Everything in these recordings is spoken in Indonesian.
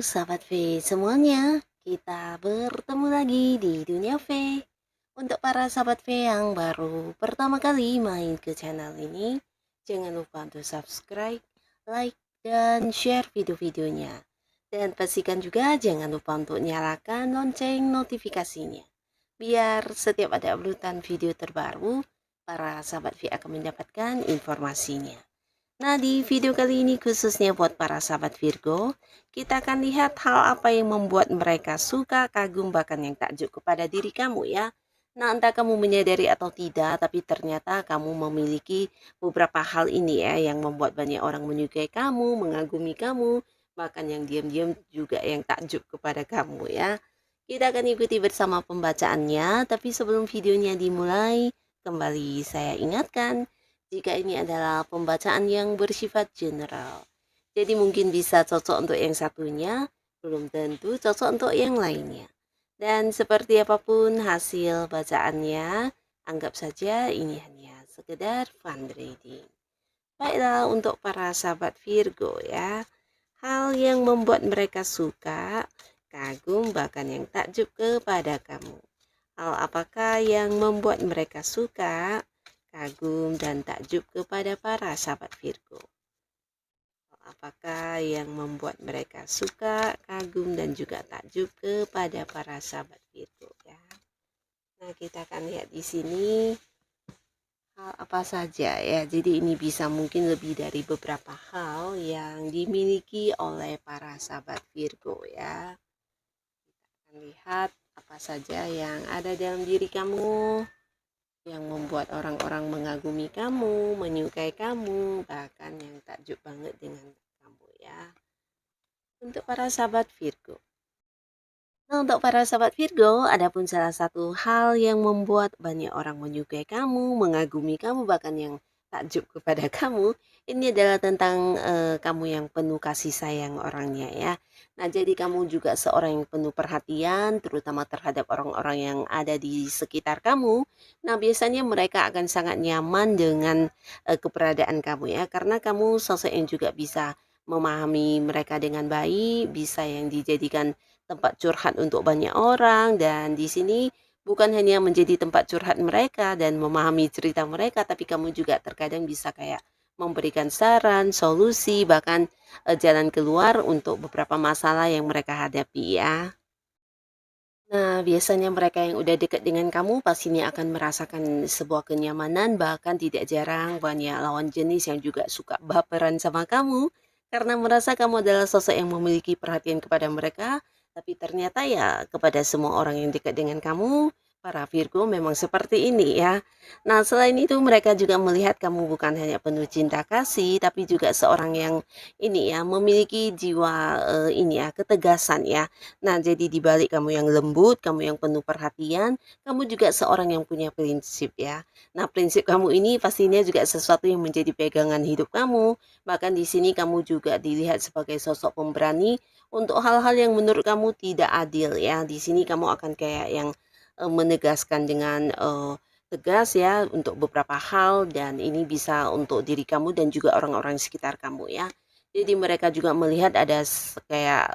sahabat V semuanya, kita bertemu lagi di dunia V. Untuk para sahabat V yang baru pertama kali main ke channel ini, jangan lupa untuk subscribe, like, dan share video-videonya. Dan pastikan juga jangan lupa untuk nyalakan lonceng notifikasinya. Biar setiap ada uploadan video terbaru, para sahabat V akan mendapatkan informasinya. Nah, di video kali ini khususnya buat para sahabat Virgo, kita akan lihat hal apa yang membuat mereka suka, kagum, bahkan yang takjub kepada diri kamu ya. Nah, entah kamu menyadari atau tidak, tapi ternyata kamu memiliki beberapa hal ini ya yang membuat banyak orang menyukai kamu, mengagumi kamu, bahkan yang diam-diam juga yang takjub kepada kamu ya. Kita akan ikuti bersama pembacaannya, tapi sebelum videonya dimulai, kembali saya ingatkan jika ini adalah pembacaan yang bersifat general. Jadi mungkin bisa cocok untuk yang satunya, belum tentu cocok untuk yang lainnya. Dan seperti apapun hasil bacaannya, anggap saja ini hanya sekedar fun reading. Baiklah, untuk para sahabat Virgo ya, hal yang membuat mereka suka, kagum, bahkan yang takjub kepada kamu. Hal apakah yang membuat mereka suka, kagum, dan takjub kepada para sahabat Virgo? Apakah yang membuat mereka suka, kagum, dan juga takjub kepada para sahabat Virgo ya? Nah, kita akan lihat di sini hal apa saja ya. Jadi ini bisa mungkin lebih dari beberapa hal yang dimiliki oleh para sahabat Virgo ya. Kita akan lihat apa saja yang ada dalam diri kamu yang membuat orang-orang mengagumi kamu, menyukai kamu, bahkan yang takjub banget dengan kamu ya. Untuk para sahabat Virgo. Nah, untuk para sahabat Virgo, ada pun salah satu hal yang membuat banyak orang menyukai kamu, mengagumi kamu, bahkan yang takjub kepada kamu, ini adalah tentang kamu yang penuh kasih sayang orangnya ya. Nah, jadi kamu juga seorang yang penuh perhatian, terutama terhadap orang-orang yang ada di sekitar kamu. Nah, biasanya mereka akan sangat nyaman dengan keberadaan kamu ya, karena kamu sosok yang juga bisa memahami mereka dengan baik, bisa yang dijadikan tempat curhat untuk banyak orang, dan di sini bukan hanya menjadi tempat curhat mereka dan memahami cerita mereka, tapi kamu juga terkadang bisa kayak memberikan saran, solusi, bahkan jalan keluar untuk beberapa masalah yang mereka hadapi ya. Nah, biasanya mereka yang udah dekat dengan kamu pastinya akan merasakan sebuah kenyamanan, bahkan tidak jarang banyak lawan jenis yang juga suka baperan sama kamu karena merasa kamu adalah sosok yang memiliki perhatian kepada mereka, tapi ternyata ya kepada semua orang yang dekat dengan kamu, para Virgo memang seperti ini ya. Nah, selain itu mereka juga melihat kamu bukan hanya penuh cinta kasih, tapi juga seorang yang ini ya memiliki jiwa ini ya ketegasan ya. Nah, jadi di balik kamu yang lembut, kamu yang penuh perhatian, kamu juga seorang yang punya prinsip ya. Nah, prinsip kamu ini pastinya juga sesuatu yang menjadi pegangan hidup kamu. Bahkan di sini kamu juga dilihat sebagai sosok pemberani untuk hal-hal yang menurut kamu tidak adil ya. Di sini kamu akan kayak yang menegaskan dengan tegas ya untuk beberapa hal, dan ini bisa untuk diri kamu dan juga orang-orang sekitar kamu ya. Jadi mereka juga melihat ada kayak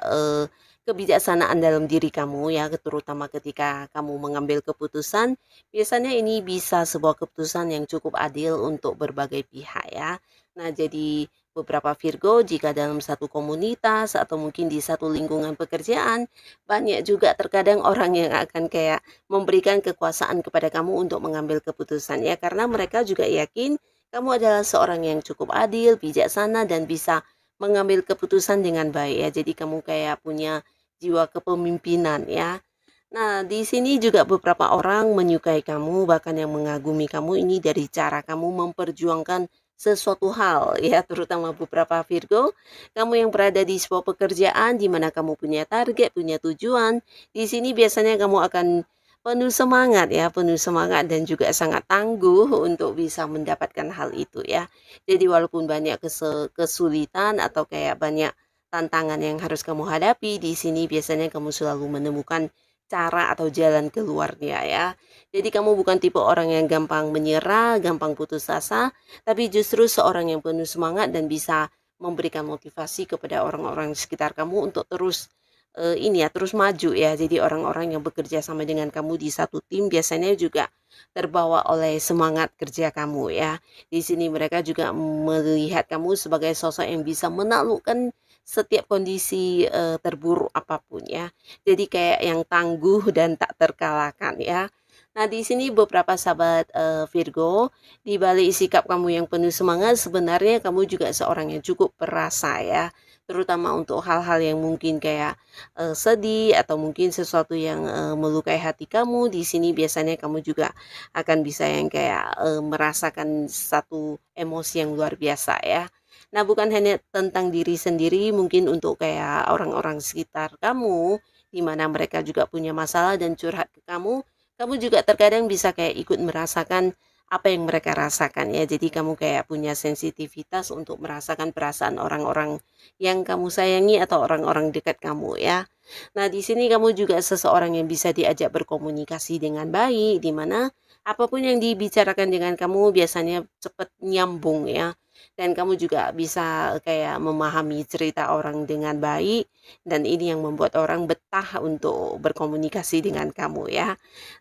kebijaksanaan dalam diri kamu ya, terutama ketika kamu mengambil keputusan, biasanya ini bisa sebuah keputusan yang cukup adil untuk berbagai pihak ya. Nah, jadi beberapa Virgo jika dalam satu komunitas atau mungkin di satu lingkungan pekerjaan, banyak juga terkadang orang yang akan kayak memberikan kekuasaan kepada kamu untuk mengambil keputusan ya, karena mereka juga yakin kamu adalah seorang yang cukup adil, bijaksana, dan bisa mengambil keputusan dengan baik ya. Jadi kamu kayak punya jiwa kepemimpinan ya. Nah, di sini juga beberapa orang menyukai kamu, bahkan yang mengagumi kamu ini dari cara kamu memperjuangkan sesuatu hal ya, terutama beberapa Virgo, kamu yang berada di sebuah pekerjaan di mana kamu punya target, punya tujuan. Di sini biasanya kamu akan penuh semangat ya, penuh semangat dan juga sangat tangguh untuk bisa mendapatkan hal itu ya. Jadi walaupun banyak kesulitan atau kayak banyak tantangan yang harus kamu hadapi, di sini biasanya kamu selalu menemukan cara atau jalan keluarnya ya. Jadi kamu bukan tipe orang yang gampang menyerah, gampang putus asa, tapi justru seorang yang penuh semangat dan bisa memberikan motivasi kepada orang-orang di sekitar kamu untuk terus terus maju ya. Jadi orang-orang yang bekerja sama dengan kamu di satu tim biasanya juga terbawa oleh semangat kerja kamu ya. Di sini mereka juga melihat kamu sebagai sosok yang bisa menaklukkan setiap kondisi terburuk apapun ya. Jadi kayak yang tangguh dan tak terkalahkan ya. Nah, di sini beberapa sahabat Virgo, di balik sikap kamu yang penuh semangat, sebenarnya kamu juga seorang yang cukup perasa ya, terutama untuk hal-hal yang mungkin kayak sedih atau mungkin sesuatu yang melukai hati kamu. Di sini biasanya kamu juga akan bisa yang kayak merasakan satu emosi yang luar biasa ya. Nah, bukan hanya tentang diri sendiri, mungkin untuk kayak orang-orang sekitar kamu, di mana mereka juga punya masalah dan curhat ke kamu. Kamu juga terkadang bisa kayak ikut merasakan apa yang mereka rasakan ya. Jadi kamu kayak punya sensitivitas untuk merasakan perasaan orang-orang yang kamu sayangi atau orang-orang dekat kamu ya. Nah, di sini kamu juga seseorang yang bisa diajak berkomunikasi dengan baik, di mana apapun yang dibicarakan dengan kamu biasanya cepat nyambung ya. Dan kamu juga bisa kayak memahami cerita orang dengan baik, dan ini yang membuat orang betah untuk berkomunikasi dengan kamu ya.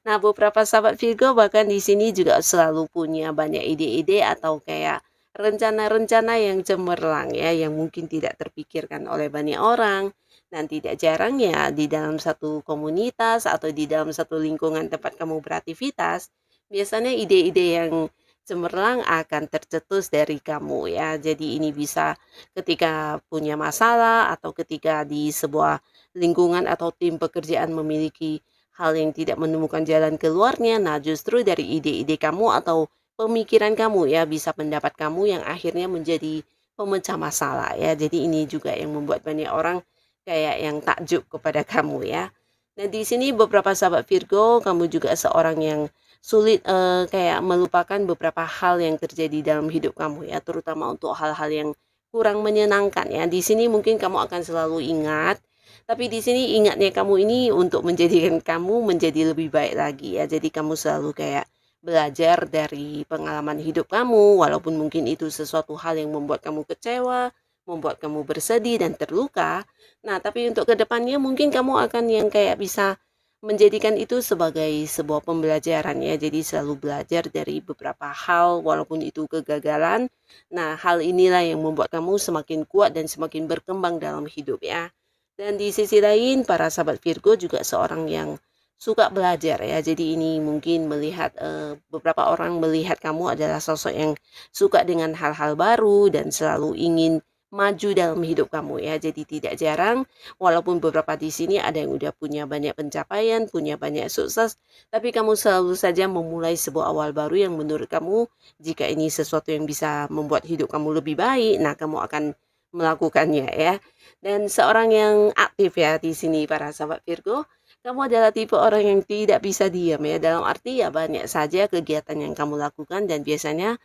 Nah, beberapa sahabat Virgo bahkan di sini juga selalu punya banyak ide-ide atau kayak rencana-rencana yang cemerlang ya, yang mungkin tidak terpikirkan oleh banyak orang. Dan tidak jarang ya di dalam satu komunitas atau di dalam satu lingkungan tempat kamu beraktivitas, biasanya ide-ide yang cemerlang akan tercetus dari kamu ya. Jadi ini bisa ketika punya masalah atau ketika di sebuah lingkungan atau tim pekerjaan memiliki hal yang tidak menemukan jalan keluarnya. Nah, justru dari ide-ide kamu atau pemikiran kamu ya bisa pendapat kamu yang akhirnya menjadi pemecah masalah ya. Jadi ini juga yang membuat banyak orang kayak yang takjub kepada kamu ya. Nah, di sini beberapa sahabat Virgo, kamu juga seorang yang sulit kayak melupakan beberapa hal yang terjadi dalam hidup kamu ya, terutama untuk hal-hal yang kurang menyenangkan ya. Di sini mungkin kamu akan selalu ingat, tapi di sini ingatnya kamu ini untuk menjadikan kamu menjadi lebih baik lagi ya. Jadi kamu selalu kayak belajar dari pengalaman hidup kamu, walaupun mungkin itu sesuatu hal yang membuat kamu kecewa, membuat kamu bersedih dan terluka. Nah, tapi untuk kedepannya mungkin kamu akan yang kayak bisa menjadikan itu sebagai sebuah pembelajaran ya. Jadi selalu belajar dari beberapa hal walaupun itu kegagalan. Nah, hal inilah yang membuat kamu semakin kuat dan semakin berkembang dalam hidup ya. Dan di sisi lain, para sahabat Virgo juga seorang yang suka belajar ya. Jadi ini mungkin melihat beberapa orang melihat kamu adalah sosok yang suka dengan hal-hal baru dan selalu ingin maju dalam hidup kamu ya. Jadi tidak jarang walaupun beberapa di sini ada yang udah punya banyak pencapaian, punya banyak sukses, tapi kamu selalu saja memulai sebuah awal baru yang menurut kamu jika ini sesuatu yang bisa membuat hidup kamu lebih baik, nah kamu akan melakukannya ya. Dan seorang yang aktif ya di sini para sahabat Virgo, kamu adalah tipe orang yang tidak bisa diam ya. Dalam arti ya banyak saja kegiatan yang kamu lakukan dan biasanya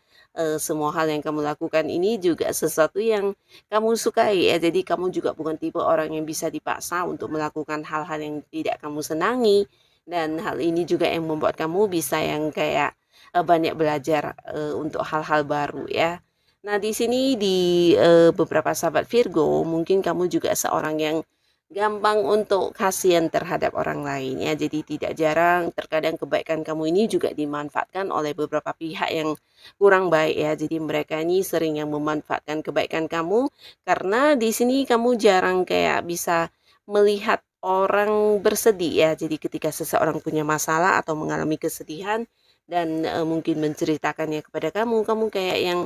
semua hal yang kamu lakukan ini juga sesuatu yang kamu sukai ya. Jadi kamu juga bukan tipe orang yang bisa dipaksa untuk melakukan hal-hal yang tidak kamu senangi, dan hal ini juga yang membuat kamu bisa yang kayak banyak belajar untuk hal-hal baru ya. Nah, di sini di beberapa sahabat Virgo, mungkin kamu juga seorang yang gampang untuk kasihan terhadap orang lain ya. Jadi tidak jarang terkadang kebaikan kamu ini juga dimanfaatkan oleh beberapa pihak yang kurang baik ya. Jadi mereka ini sering yang memanfaatkan kebaikan kamu karena di sini kamu jarang kayak bisa melihat orang bersedih ya. Jadi ketika seseorang punya masalah atau mengalami kesedihan dan mungkin menceritakannya kepada kamu, kamu kayak yang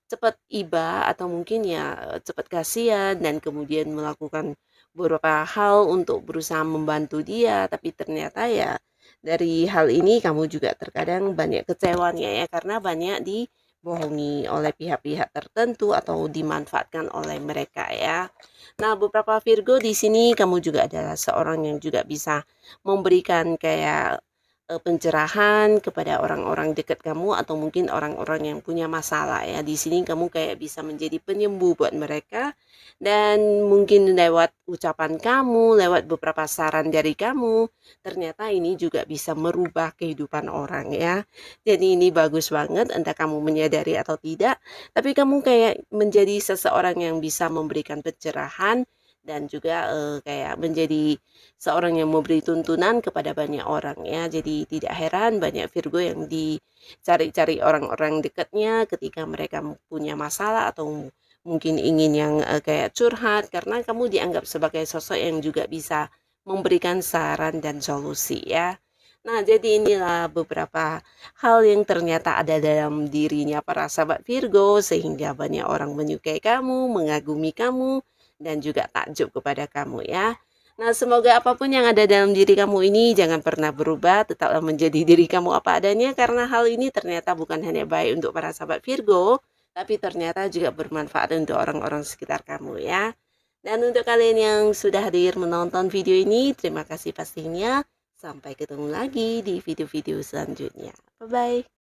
cepat iba atau mungkin ya cepat kasihan dan kemudian melakukan beberapa hal untuk berusaha membantu dia, tapi ternyata ya dari hal ini kamu juga terkadang banyak kecewanya ya karena banyak dibohongi oleh pihak-pihak tertentu atau dimanfaatkan oleh mereka ya. Nah, beberapa Virgo di sini kamu juga adalah seorang yang juga bisa memberikan kayak pencerahan kepada orang-orang dekat kamu atau mungkin orang-orang yang punya masalah ya. Di sini kamu kayak bisa menjadi penyembuh buat mereka dan mungkin lewat ucapan kamu, lewat beberapa saran dari kamu, ternyata ini juga bisa merubah kehidupan orang ya. Jadi ini bagus banget entah kamu menyadari atau tidak, tapi kamu kayak menjadi seseorang yang bisa memberikan pencerahan dan juga, kayak menjadi seorang yang memberi tuntunan kepada banyak orang ya. Jadi tidak heran banyak Virgo yang dicari-cari orang-orang dekatnya ketika mereka punya masalah atau mungkin ingin yang, kayak curhat karena kamu dianggap sebagai sosok yang juga bisa memberikan saran dan solusi ya. Nah, jadi inilah beberapa hal yang ternyata ada dalam dirinya para sahabat Virgo sehingga banyak orang menyukai kamu, mengagumi kamu, dan juga takjub kepada kamu ya. Nah, semoga apapun yang ada dalam diri kamu ini jangan pernah berubah, tetaplah menjadi diri kamu apa adanya karena hal ini ternyata bukan hanya baik untuk para sahabat Virgo, tapi ternyata juga bermanfaat untuk orang-orang sekitar kamu ya. Dan untuk kalian yang sudah hadir menonton video ini, terima kasih pastinya. Sampai ketemu lagi di video-video selanjutnya. Bye-bye.